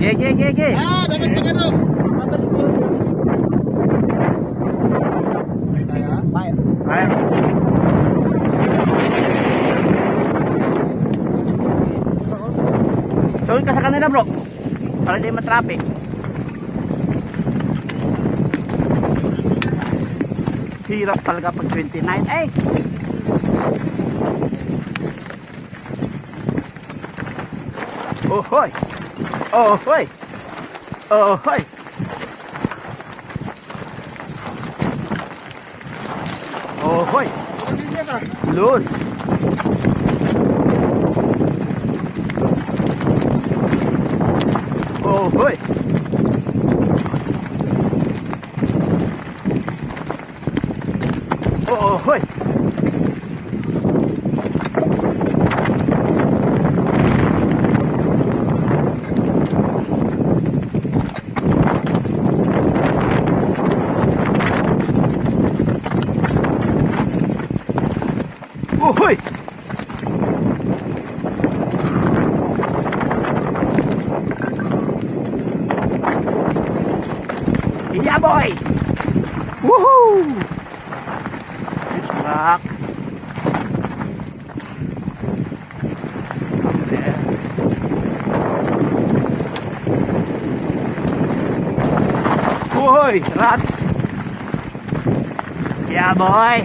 Ge. Ah, dapat pag ano? Ayan. Sunod ka sa kanila bro. Para di matraffic. Hirap talaga pag 29. Ay! Ohoy! Ohoy! Ohoy! Ohoy! Loose! Ohoy! Ohoy! Ohoy! Yeah boy! Woohoo! It's rock. Woohoo! Rats! Yeah boy!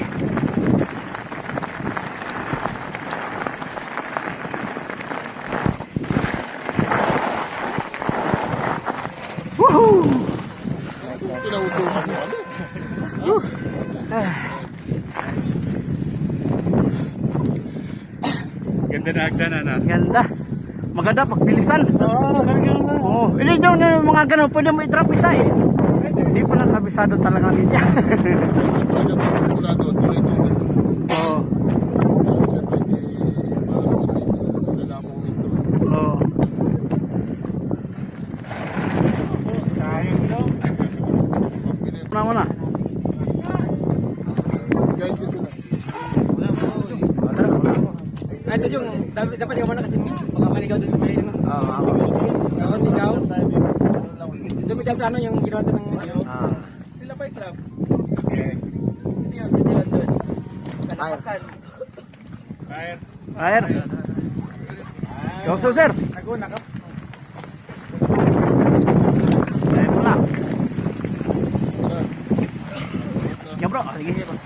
Woohoo! Tinausukan mo ano? Ganda na hagdanan na. Ganda. Maganda pagbilisan. Ganun na. Oo. Hindi daw na yung mga ganun. Pwede mo i-drop isa eh. Hindi pa lang kabisado talaga niya. Talaga mula doon, tuloy-tuloy. Oo. Kasi pwede malamong nito. Oo. Sayang daw. Una muna. Guide ko sila. Ay, ito yung dapat ikaw na kasi pagkamaligaw dun sa may ano. Ako ligaw. Dumigaw sa ano yung ginawa ng ano. Sila pa yung trap. Fire. Ayan. Go sir. Naguna ka. Ayan muna. Ya bro. Sige bro.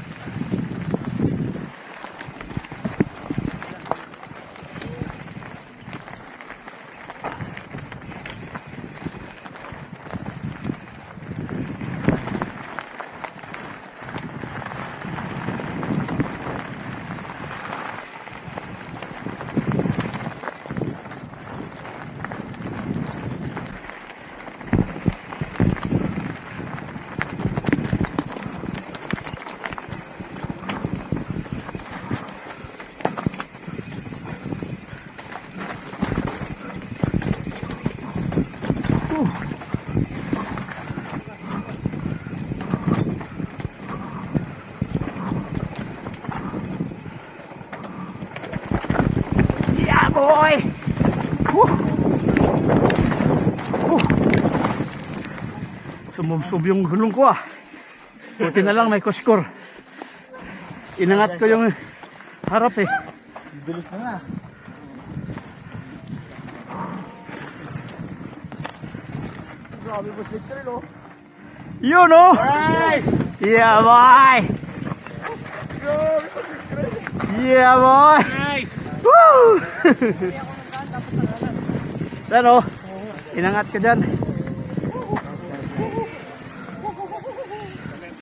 Yeah boy. Woo. Sumubsob yung gulong ko ah. Buti na lang may kuskor. Inangat ko yung harap eh. Bilis na nga. Grabe po slippery no. Yun oh. Yeah boy. Grabe po slippery. Yeah boy. Nice. Woo. Ano? Inangat ka dyan.